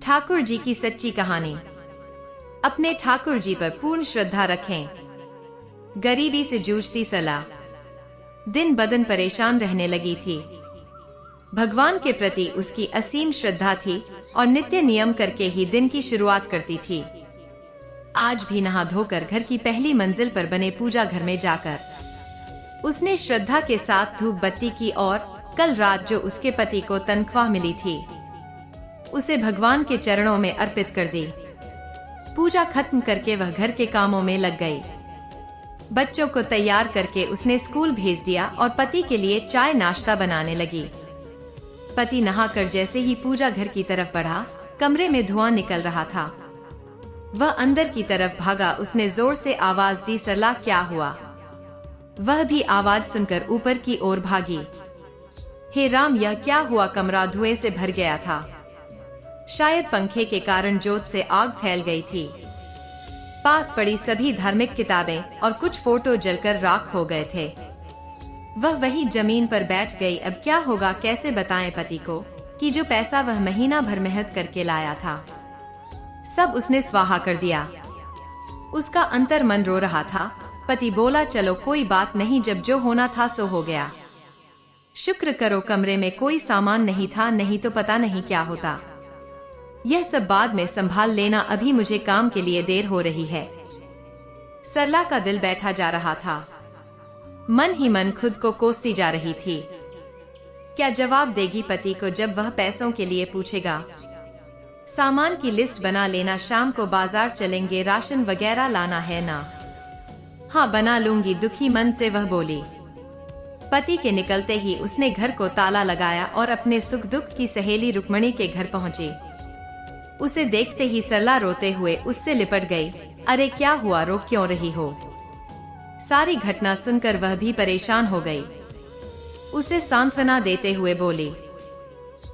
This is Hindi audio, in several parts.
ठाकुर जी की सच्ची कहानी। अपने ठाकुर जी पर पूर्ण श्रद्धा रखें। गरीबी से जूझती सरला दिन बदन परेशान रहने लगी थी। भगवान के प्रति उसकी असीम श्रद्धा थी और नित्य नियम करके ही दिन की शुरुआत करती थी। आज भी नहा धोकर घर की पहली मंजिल पर बने पूजा घर में जाकर उसने श्रद्धा के साथ धूप बत्ती की और कल रात जो उसके पति को तनख्वाह मिली थी उसे भगवान के चरणों में अर्पित कर दी। पूजा खत्म करके वह घर के कामों में लग गई। बच्चों को तैयार करके उसने स्कूल भेज दिया और पति के लिए चाय नाश्ता बनाने लगी। पति नहाकर जैसे ही पूजा घर की तरफ बढ़ा, कमरे में धुआं निकल रहा था। वह अंदर की तरफ भागा। उसने जोर से आवाज दी, सरला क्या हुआ? वह भी आवाज सुनकर ऊपर की ओर भागी। हे राम, यह क्या हुआ? कमरा धुएं से भर गया था। शायद पंखे के कारण जोत से आग फैल गई थी। पास पड़ी सभी धार्मिक किताबें और कुछ फोटो जलकर राख हो गए थे। वह वही जमीन पर बैठ गई। अब क्या होगा? कैसे बताएं पति को कि जो पैसा वह महीना भर मेहनत करके लाया था सब उसने स्वाहा कर दिया। उसका अंतर मन रो रहा था। पति बोला, चलो कोई बात नहीं, जब जो होना था सो हो गया। शुक्र करो कमरे में कोई सामान नहीं था, नहीं तो पता नहीं क्या होता। यह सब बाद में संभाल लेना, अभी मुझे काम के लिए देर हो रही है। सरला का दिल बैठा जा रहा था। मन ही मन खुद को कोसती जा रही थी। क्या जवाब देगी पति को जब वह पैसों के लिए पूछेगा? सामान की लिस्ट बना लेना, शाम को बाजार चलेंगे, राशन वगैरह लाना है ना? हाँ बना लूंगी, दुखी मन से वह बोली। पति के निकलते ही उसने घर को ताला लगाया और अपने सुख दुख की सहेली रुक्मणी के घर पहुंची। उसे देखते ही सरला रोते हुए उससे लिपट गई। अरे क्या हुआ, रो क्यों रही हो? सारी घटना सुनकर वह भी परेशान हो गई। उसे सांत्वना देते हुए बोली,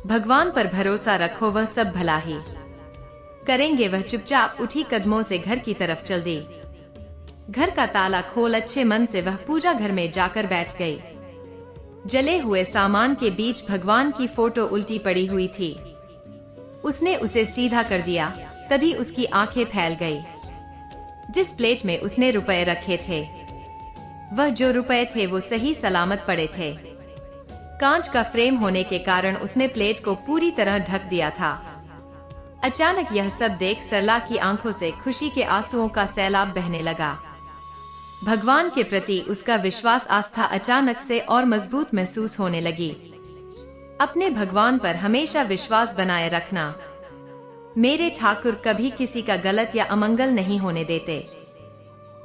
भगवान पर भरोसा रखो, वह सब भला ही करेंगे। वह चुपचाप उठी, कदमों से घर की तरफ चल दी। घर का ताला खोल अच्छे मन से वह पूजा घर में जाकर बैठ गई। जले हुए सामान के बीच भगवान की फोटो उल्टी पड़ी हुई थी। उसने उसे सीधा कर दिया। तभी उसकी आंखें फैल गई। जिस प्लेट में उसने रुपए रखे थे वह जो रुपए थे वो सही सलामत पड़े थे। कांच का फ्रेम होने के कारण उसने प्लेट को पूरी तरह ढक दिया था। अचानक यह सब देख सरला की आंखों से खुशी के आंसुओं का सैलाब बहने लगा। भगवान के प्रति उसका विश्वास, आस्था अचानक से और मजबूत महसूस होने लगी। अपने भगवान पर हमेशा विश्वास बनाए रखना। मेरे ठाकुर कभी किसी का गलत या अमंगल नहीं होने देते।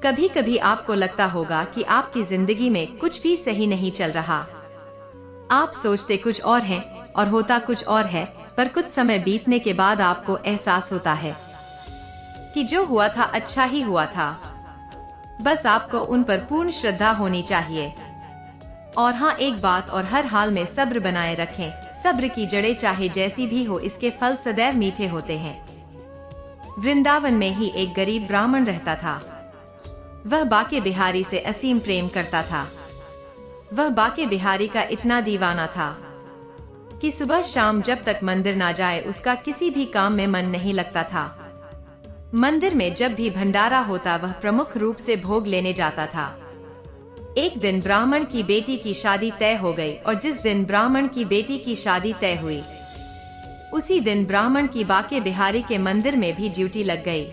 कभी कभी आपको लगता होगा कि आपकी जिंदगी में कुछ भी सही नहीं चल रहा। आप सोचते कुछ और हैं और होता कुछ और है, पर कुछ समय बीतने के बाद आपको एहसास होता है कि जो हुआ था अच्छा ही हुआ था। बस आपको उन पर पूर्ण श्रद्धा होनी चाहिए। और हाँ, एक बात और, हर हाल में सब्र बनाए रखें। सब्र की जड़ें चाहे जैसी भी हो, इसके फल सदैव मीठे होते हैं। वृंदावन में ही एक गरीब ब्राह्मण रहता था। वह बाके बिहारी से असीम प्रेम करता था। वह बाके बिहारी का इतना दीवाना था कि सुबह शाम जब तक मंदिर ना जाए उसका किसी भी काम में मन नहीं लगता था। मंदिर में जब भी भंडारा होता वह प्रमुख रूप से भोग लेने जाता था। एक दिन ब्राह्मण की बेटी की शादी तय हो गई और जिस दिन ब्राह्मण की बेटी की शादी तय हुई उसी दिन ब्राह्मण की बाके बिहारी के मंदिर में भी ड्यूटी लग गई।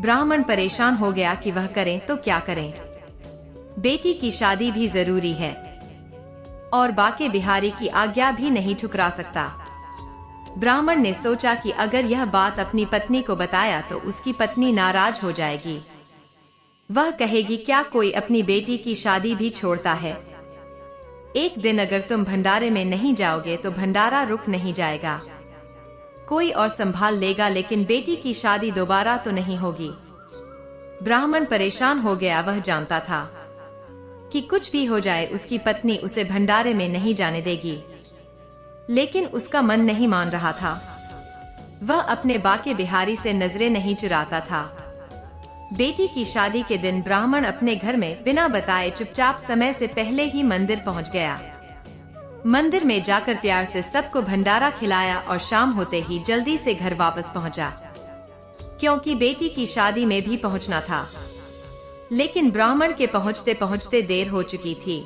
ब्राह्मण परेशान हो गया कि वह करें तो क्या करें। बेटी की शादी भी जरूरी है और बाके बिहारी की आज्ञा भी नहीं ठुकरा सकता। ब्राह्मण ने सोचा कि अगर यह बात अपनी पत्नी को बताया तो उसकी पत्नी नाराज हो जाएगी। वह कहेगी, क्या कोई अपनी बेटी की शादी भी छोड़ता है? एक दिन अगर तुम भंडारे में नहीं जाओगे तो भंडारा रुक नहीं जाएगा। कोई और संभाल लेगा, लेकिन बेटी की शादी दोबारा तो नहीं होगी। ब्राह्मण परेशान हो गया। वह जानता था कि कुछ भी हो जाए उसकी पत्नी उसे भंडारे में नहीं जाने देगी, लेकिन उसका मन नहीं मान रहा था। वह अपने बाके बिहारी से नजरें नहीं चुराता था। बेटी की शादी के दिन ब्राह्मण अपने घर में बिना बताए चुपचाप समय से पहले ही मंदिर पहुंच गया। मंदिर में जाकर प्यार से सबको भंडारा खिलाया और शाम होते ही जल्दी से घर वापस पहुंचा, क्योंकि बेटी की शादी में भी पहुंचना था। लेकिन ब्राह्मण के पहुंचते पहुंचते देर हो चुकी थी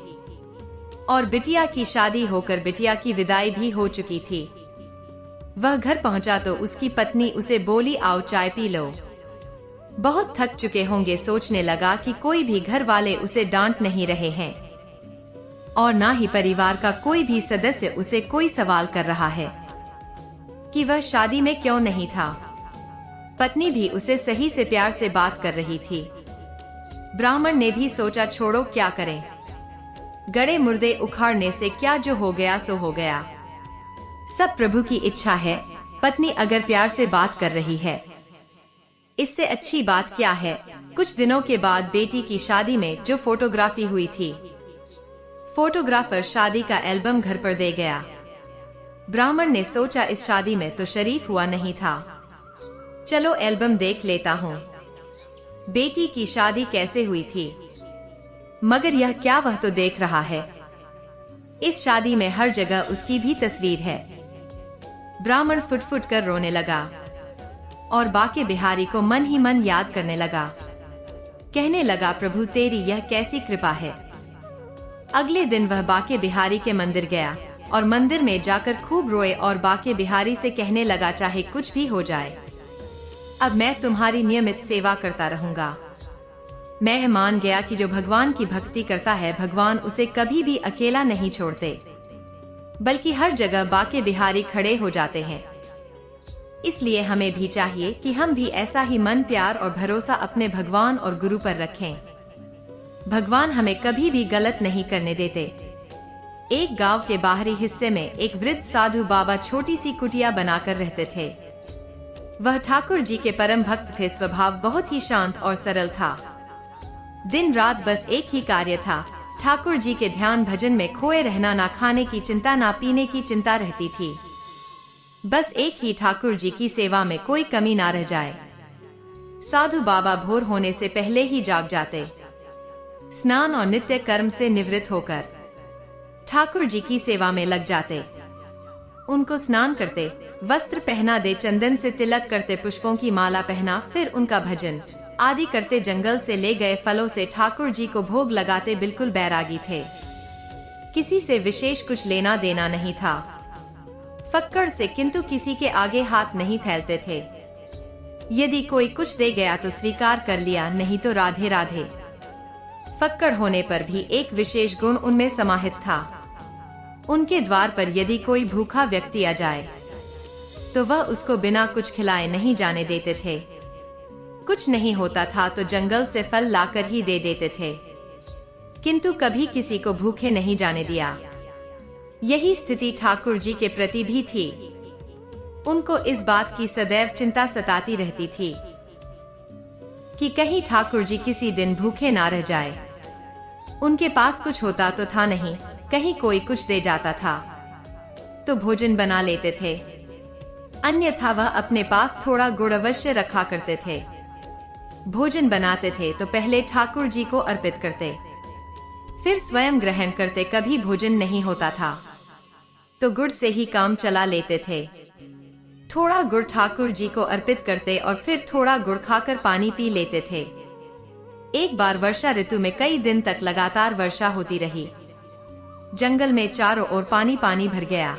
और बिटिया की शादी होकर बिटिया की विदाई भी हो चुकी थी। वह घर पहुंचा तो उसकी पत्नी उसे बोली, आओ चाय पी लो। बहुत थक चुके होंगे, सोचने लगा कि कोई भी घर वाले उसे डांट नहीं रहे हैं और ना ही परिवार का कोई भी सदस्य उसे कोई सवाल कर रहा है कि वह शादी में क्यों नहीं था। पत्नी भी उसे सही से प्यार से बात कर रही थी। ब्राह्मण ने भी सोचा, छोड़ो क्या करें, गड़े मुर्दे उखाड़ने से क्या, जो हो गया सो हो गया, सब प्रभु की इच्छा है। पत्नी अगर प्यार से बात कर रही है, इससे अच्छी बात क्या है। कुछ दिनों के बाद बेटी की शादी में जो फोटोग्राफी हुई थी, फोटोग्राफर शादी का एल्बम घर पर दे गया। ब्राह्मण ने सोचा, इस शादी में तो शरीफ हुआ नहीं था, चलो एल्बम देख लेता हूँ बेटी की शादी कैसे हुई थी। मगर यह क्या, वह तो देख रहा है इस शादी में हर जगह उसकी भी तस्वीर है। ब्राह्मण फुट फुट कर रोने लगा और बाके बिहारी को मन ही मन याद करने लगा। कहने लगा, प्रभु तेरी यह कैसी कृपा है। अगले दिन वह बाके बिहारी के मंदिर गया और मंदिर में जाकर खूब रोए और बाके बिहारी से कहने लगा, चाहे कुछ भी हो जाए, अब मैं तुम्हारी नियमित सेवा करता रहूंगा। मैं मान गया कि जो भगवान की भक्ति करता है, भगवान उसे कभी भी अकेला नहीं छोड़ते, बल्कि हर जगह बाके बिहारी खड़े हो जाते हैं। इसलिए हमें भी चाहिए कि हम भी ऐसा ही मन, प्यार और भरोसा अपने भगवान और गुरु पर रखें। भगवान हमें कभी भी गलत नहीं करने देते। एक गांव के बाहरी हिस्से में एक वृद्ध साधु बाबा छोटी सी कुटिया बनाकर रहते थे। वह ठाकुर जी के परम भक्त थे। स्वभाव बहुत ही शांत और सरल था। दिन रात बस एक ही कार्य था, ठाकुर जी के ध्यान भजन में खोए रहना। ना खाने की चिंता, ना पीने की चिंता रहती थी। बस एक ही, ठाकुर जी की सेवा में कोई कमी ना रह जाए। साधु बाबा भोर होने से पहले ही जाग जाते, स्नान और नित्य कर्म से निवृत्त होकर ठाकुर जी की सेवा में लग जाते। उनको स्नान करते, वस्त्र पहना दे, चंदन से तिलक करते, पुष्पों की माला पहना, फिर उनका भजन आदि करते। जंगल से ले गए फलों से ठाकुर जी को भोग लगाते। बिल्कुल बैरागी थे, किसी से विशेष कुछ लेना देना नहीं था। फक्कड़ से, किंतु किसी के आगे हाथ नहीं फैलते थे। यदि कोई कुछ दे गया तो स्वीकार कर लिया, नहीं तो राधे राधे। फक्कड़ होने पर भी एक विशेष गुण उनमें समाहित था। उनके द्वार पर यदि कोई भूखा व्यक्ति आ जाए तो वह उसको बिना कुछ खिलाए नहीं जाने देते थे। कुछ नहीं होता था तो जंगल से फल लाकर ही दे देते थे, किंतु कभी किसी को भूखे नहीं जाने दिया। यही स्थिति ठाकुर जी के प्रति भी थी। उनको इस बात की सदैव चिंता सताती रहती थी कि कहीं ठाकुर जी किसी दिन भूखे ना रह जाए। उनके पास कुछ होता तो था नहीं, कहीं कोई कुछ दे जाता था तो भोजन बना लेते थे, अन्यथा वह अपने पास थोड़ा गुड़ अवश्य रखा करते थे। भोजन बनाते थे तो पहले ठाकुर जी को अर्पित करते, फिर स्वयं ग्रहण करते। कभी भोजन नहीं होता था तो गुड़ से ही काम चला लेते थे। थोड़ा गुड़ ठाकुर जी को अर्पित करते और फिर थोड़ा गुड़ खाकर पानी पी लेते थे। एक बार वर्षा ऋतु में कई दिन तक लगातार वर्षा होती रही। जंगल में चारों ओर पानी पानी भर गया।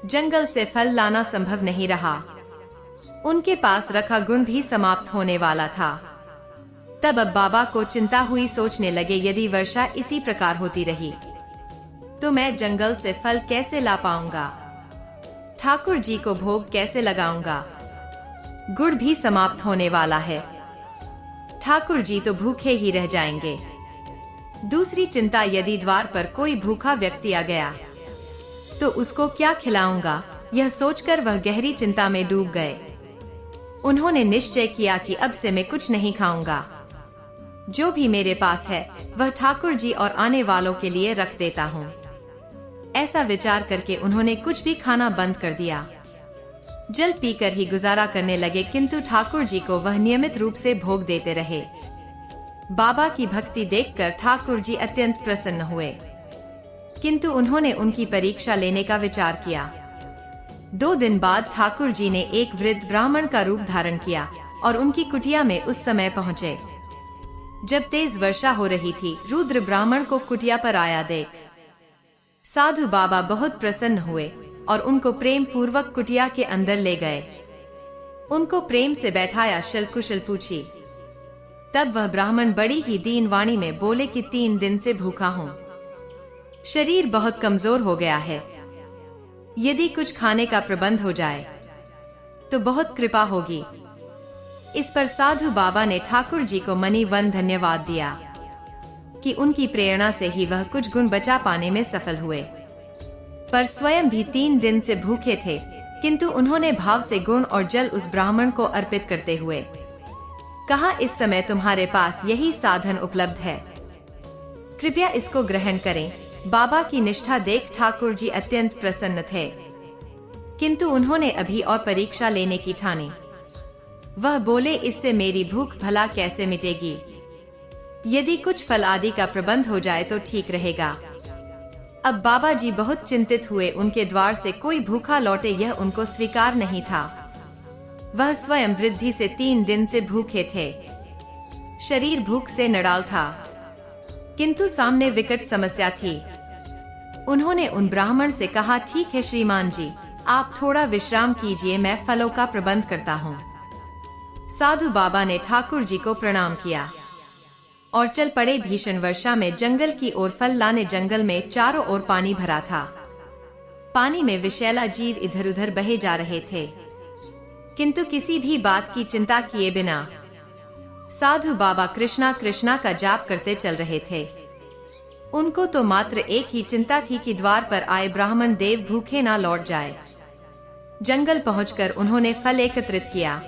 जंगल से फल लाना संभव नहीं रहा। उनके पास रखा गुण भी समाप्त होने वाला था। तब अब बाबा को चिंता हुई। सोचने लगे, यदि वर्षा इसी प्रकार होती रही तो मैं जंगल से फल कैसे ला पाऊंगा, ठाकुर जी को भोग कैसे लगाऊंगा। गुड़ भी समाप्त होने वाला है, ठाकुर जी तो भूखे ही रह जाएंगे। दूसरी चिंता, यदि द्वार पर कोई भूखा व्यक्ति आ गया तो उसको क्या खिलाऊंगा। यह सोचकर वह गहरी चिंता में डूब गए। उन्होंने निश्चय किया कि अब से मैं कुछ नहीं खाऊंगा, जो भी मेरे पास है वह ठाकुर जी और आने वालों के लिए रख देता हूँ। ऐसा विचार करके उन्होंने कुछ भी खाना बंद कर दिया। जल पीकर ही गुजारा करने लगे, किंतु ठाकुर जी को वह नियमित रूप से भोग देते रहे। बाबा की भक्ति देखकर ठाकुर जी अत्यंत प्रसन्न हुए। किंतु उन्होंने उनकी परीक्षा लेने का विचार किया। 2 दिन बाद ठाकुर जी ने एक वृद्ध ब्राह्मण का रूप धारण किया और उनकी कुटिया में उस समय पहुँचे जब तेज वर्षा हो रही थी। रुद्र ब्राह्मण को कुटिया पर आया देख साधु बाबा बहुत प्रसन्न हुए और उनको प्रेम पूर्वक कुटिया के अंदर ले गए। उनको प्रेम से बैठाया, शल कुशल पूछी। तब वह ब्राह्मण बड़ी ही दीन वाणी में बोले कि 3 दिन से भूखा हूँ, शरीर बहुत कमजोर हो गया है, यदि कुछ खाने का प्रबंध हो जाए तो बहुत कृपा होगी। इस पर साधु बाबा ने ठाकुर जी को मणिवन धन्यवाद दिया कि उनकी प्रेरणा से ही वह कुछ गुण बचा पाने में सफल हुए। पर स्वयं भी 3 दिन से भूखे थे, किंतु उन्होंने भाव से गुण और जल उस ब्राह्मण को अर्पित करते हुए कहा, इस समय तुम्हारे पास यही साधन उपलब्ध है, कृपया इसको ग्रहण करें। बाबा की निष्ठा देख ठाकुर जी अत्यंत प्रसन्न थे, किंतु उन्होंने अभी और परीक्षा लेने की ठानी। वह बोले, इससे मेरी भूख भला कैसे मिटेगी, यदि कुछ फल आदि का प्रबंध हो जाए तो ठीक रहेगा। अब बाबा जी बहुत चिंतित हुए, उनके द्वार से कोई भूखा लौटे यह उनको स्वीकार नहीं था। वह स्वयं वृद्धि से 3 दिन से भूखे थे, शरीर भूख से नडाल था, किंतु सामने विकट समस्या थी। उन्होंने उन ब्राह्मण से कहा, ठीक है श्रीमान जी, आप थोड़ा विश्राम कीजिए, मैं फलों का प्रबंध करता हूँ। साधु बाबा ने ठाकुर जी को प्रणाम किया और चल पड़े। भीषण वर्षा में जंगल की ओर फल लाने जंगल में चारों ओर पानी भरा था। पानी में विषैला जीव इधर उधर बहे जा रहे थे, किंतु किसी भी बात की चिंता किए बिना साधु बाबा कृष्णा कृष्णा का जाप करते चल रहे थे। उनको तो मात्र एक ही चिंता थी कि द्वार पर आए ब्राह्मण देव भूखे ना लौट जाए। जंगल पहुंचकर उन्होंने फल एकत्रित किया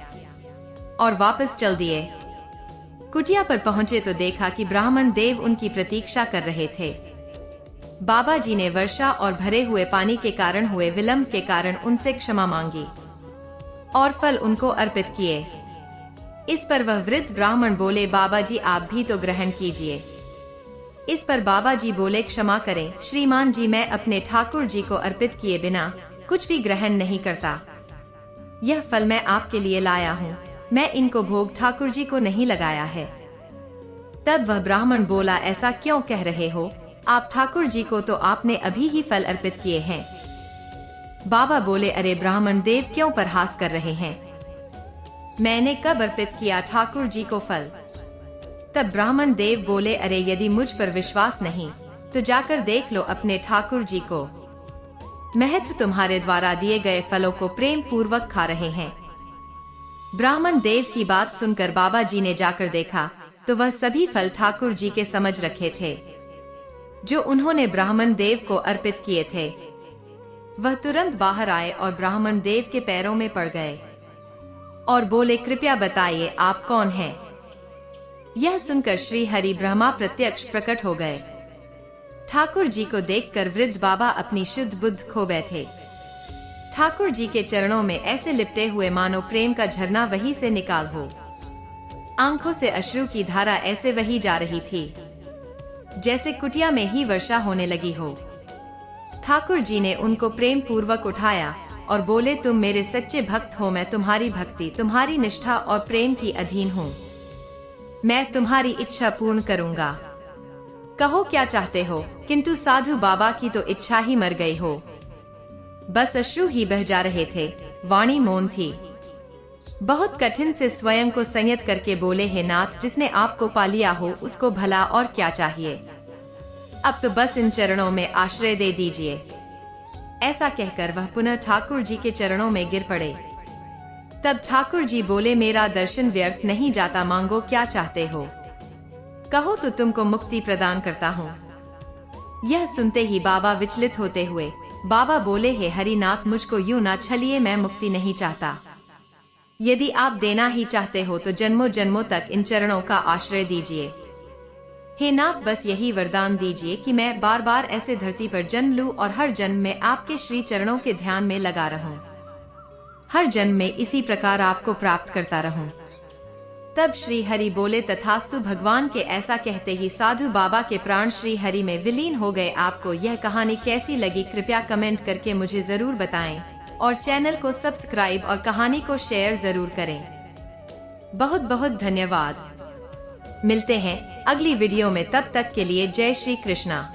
और वापस चल दिए। कुटिया पर पहुंचे तो देखा कि ब्राह्मण देव उनकी प्रतीक्षा कर रहे थे। बाबा जी ने वर्षा और भरे हुए पानी के कारण हुए विलंब के कारण उनसे क्षमा मांगी और फल उनको अर्पित किए। इस पर वह वृद्ध ब्राह्मण बोले, बाबा जी आप भी तो ग्रहण कीजिए। इस पर बाबा जी बोले, क्षमा करें श्रीमान जी, मैं अपने ठाकुर जी को अर्पित किए बिना कुछ भी ग्रहण नहीं करता। यह फल मैं आपके लिए लाया हूँ, मैं इनको भोग ठाकुर जी को नहीं लगाया है। तब वह ब्राह्मण बोला, ऐसा क्यों कह रहे हो आप, ठाकुर जी को तो आपने अभी ही फल अर्पित किए हैं। बाबा बोले, अरे ब्राह्मण देव क्यों परहास कर रहे हैं, मैंने कब अर्पित किया ठाकुर जी को फल। तब ब्राह्मण देव बोले, अरे यदि मुझ पर विश्वास नहीं तो जाकर देख लो अपने ठाकुर जी को, महत्व तुम्हारे द्वारा दिए गए फलों को प्रेम पूर्वक खा रहे हैं। ब्राह्मण देव की बात सुनकर बाबा जी ने जाकर देखा तो वह सभी फल ठाकुर जी के समझ रखे थे जो उन्होंने ब्राह्मण देव को अर्पित किए थे। वह तुरंत बाहर आए और ब्राह्मण देव के पैरों में पड़ गए और बोले, कृपया बताइए आप कौन हैं। यह सुनकर श्री हरि ब्रह्मा प्रत्यक्ष प्रकट हो गए। ठाकुर जी को देखकर वृद्ध बाबा अपनी शुद्ध बुद्ध खो बैठे। ठाकुर जी के चरणों में ऐसे लिपटे हुए मानो प्रेम का झरना वही से निकाल हो। आंखों से अश्रु की धारा ऐसे वही जा रही थी जैसे कुटिया में ही वर्षा होने लगी हो। ठाकुर जी ने उनको प्रेम पूर्वक उठाया और बोले, तुम मेरे सच्चे भक्त हो, मैं तुम्हारी भक्ति, तुम्हारी निष्ठा और प्रेम की अधीन हूँ। मैं तुम्हारी इच्छा पूर्ण करूँगा, कहो क्या चाहते हो। किंतु साधु बाबा की तो इच्छा ही मर गई हो, बस अश्रु ही बह जा रहे थे, वाणी मौन थी। बहुत कठिन से स्वयं को संयत करके बोले, हे नाथ, जिसने आपको पा लिया हो उसको भला और क्या चाहिए, अब तो बस इन चरणों में आश्रय दे दीजिए। ऐसा कहकर वह पुनः ठाकुर जी के चरणों में गिर पड़े। तब ठाकुर जी बोले, मेरा दर्शन व्यर्थ नहीं जाता, मांगो क्या चाहते हो, कहो तो तुमको मुक्ति प्रदान करता हूँ। यह सुनते ही बाबा विचलित होते हुए बाबा बोले, हे हरिनाथ, मुझको यूं ना छलिए, मैं मुक्ति नहीं चाहता। यदि आप देना ही चाहते हो तो जन्मों जन्मों तक इन चरणों का आश्रय दीजिए। हे नाथ, बस यही वरदान दीजिए कि मैं बार बार ऐसे धरती पर जन्म लूं और हर जन्म में आपके श्री चरणों के ध्यान में लगा रहूं, हर जन्म में इसी प्रकार आपको प्राप्त करता रहूं। तब श्री हरि बोले, तथास्तु। भगवान के ऐसा कहते ही साधु बाबा के प्राण श्री हरि में विलीन हो गए। आपको यह कहानी कैसी लगी कृपया कमेंट करके मुझे जरूर बताएं और चैनल को सब्सक्राइब और कहानी को शेयर जरूर करें। बहुत बहुत धन्यवाद। मिलते हैं अगली वीडियो में, तब तक के लिए जय श्री कृष्णा।